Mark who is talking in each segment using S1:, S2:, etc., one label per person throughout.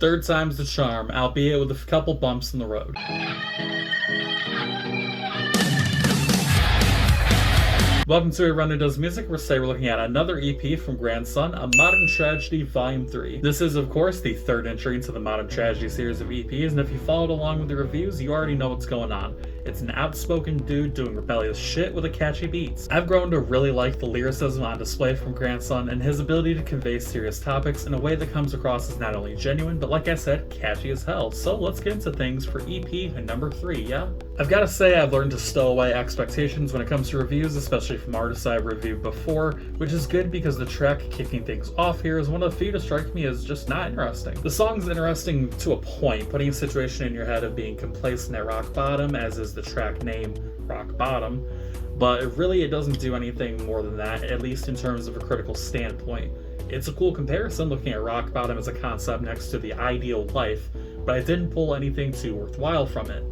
S1: Third time's the charm, albeit with a couple bumps in the road. Welcome to A Runner Does Music, where today we're looking at another EP from Grandson, A Modern Tragedy Volume 3. This is, of course, the third entry into the Modern Tragedy series of EPs, and if you followed along with the reviews, you already know what's going on. It's an outspoken dude doing rebellious shit with a catchy beats. I've grown to really like the lyricism on display from Grandson and his ability to convey serious topics in a way that comes across as not only genuine, but like I said, catchy as hell. So let's get into things for EP number 3, yeah? I've gotta say I've learned to stow away expectations when it comes to reviews, especially from artists I've reviewed before, which is good because the track kicking things off here is one of the few to strike me as just not interesting. The song's interesting to a point, putting a situation in your head of being complacent at rock bottom, as is the track name, Rock Bottom, but really it doesn't do anything more than that, at least in terms of a critical standpoint. It's a cool comparison looking at rock bottom as a concept next to the ideal life, but I didn't pull anything too worthwhile from it.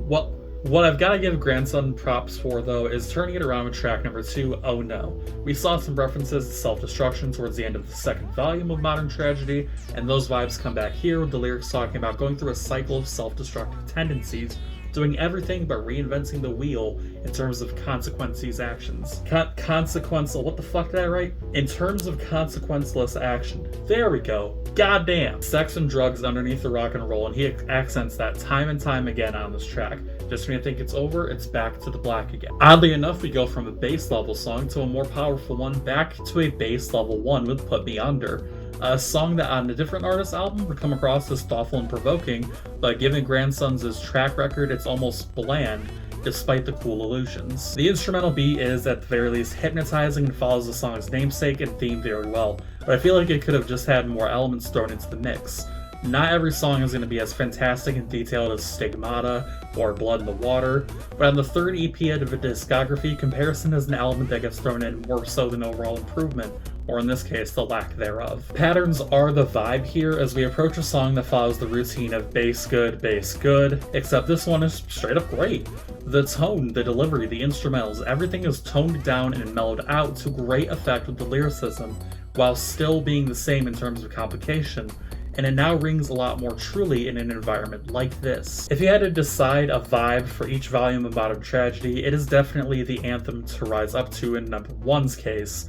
S1: What I've got to give Grandson props for, though, is turning it around with track number 2, Oh No. We saw some references to self-destruction towards the end of the second volume of Modern Tragedy, and those vibes come back here with the lyrics talking about going through a cycle of self-destructive tendencies, doing everything but reinventing the wheel in terms of consequences actions. Consequential, what the fuck did I write? In terms of consequenceless action. There we go. Goddamn. Sex and drugs underneath the rock and roll, and he accents that time and time again on this track. Just when you think it's over, it's back to the black again. Oddly enough, we go from a bass level song to a more powerful one back to a bass level one with Put Me Under. A song that on a different artist's album would come across as thoughtful and provoking, but given Grandson's track record, it's almost bland, despite the cool illusions. The instrumental beat is, at the very least, hypnotizing and follows the song's namesake and theme very well, but I feel like it could have just had more elements thrown into the mix. Not every song is going to be as fantastic and detailed as Stigmata or Blood in the Water, but on the third EP out of a discography, comparison is an element that gets thrown in more so than overall improvement, or in this case, the lack thereof. Patterns are the vibe here as we approach a song that follows the routine of bass good, except this one is straight up great. The tone, the delivery, the instrumentals, everything is toned down and mellowed out to great effect with the lyricism, while still being the same in terms of complication, and it now rings a lot more truly in an environment like this. If you had to decide a vibe for each volume of Modern Tragedy, it is definitely the anthem to rise up to in number 1's case.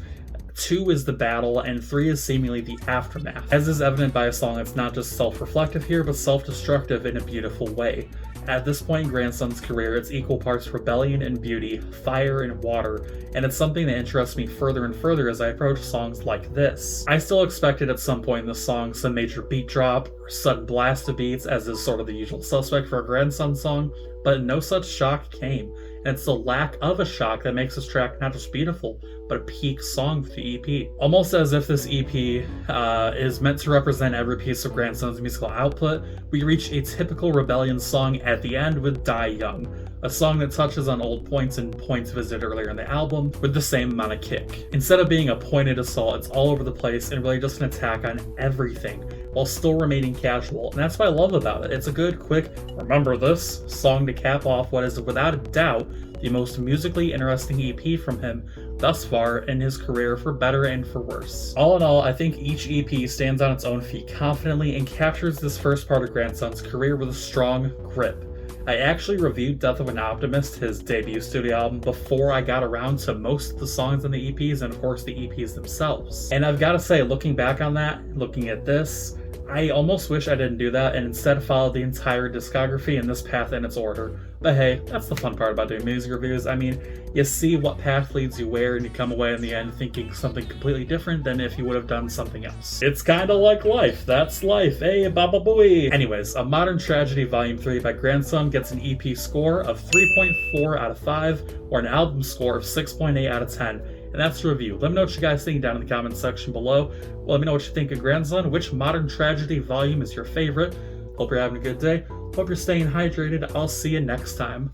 S1: 2 is the battle, and 3 is seemingly the aftermath, as is evident by a song that's not just self-reflective here, but self-destructive in a beautiful way. At this point in Grandson's career, it's equal parts rebellion and beauty, fire and water, and it's something that interests me further and further as I approach songs like this. I still expected at some point in the song some major beat drop, or sudden blast of beats, as is sort of the usual suspect for a Grandson song, but no such shock came, and it's the lack of a shock that makes this track not just beautiful, but a peak song for the EP. Almost as if this EP is meant to represent every piece of Grandson's musical output, we reach a typical rebellion song at the end with Die Young, a song that touches on old points and points visited earlier in the album with the same amount of kick. Instead of being a pointed assault, it's all over the place and really just an attack on everything, while still remaining casual, and that's what I love about it. It's a good, quick, remember this song to cap off what is without a doubt the most musically interesting EP from him thus far in his career, for better and for worse. All in all, I think each EP stands on its own feet confidently and captures this first part of Grandson's career with a strong grip. I actually reviewed Death of an Optimist, his debut studio album, before I got around to most of the songs on the EPs and of course the EPs themselves. And I've got to say, looking back on that, looking at this, I almost wish I didn't do that and instead followed the entire discography in this path in its order. But hey, that's the fun part about doing music reviews. I mean, you see what path leads you where, and you come away in the end thinking something completely different than if you would have done something else. It's kinda like life. That's life. Hey, baba booey. Anyways, A Modern Tragedy Volume 3 by Grandson gets an EP score of 3.4 out of 5, or an album score of 6.8 out of 10. And that's the review. Let me know what you guys think down in the comments section below. Well, let me know what you think of Grandson. Which Modern Tragedy volume is your favorite? Hope you're having a good day. Hope you're staying hydrated. I'll see you next time.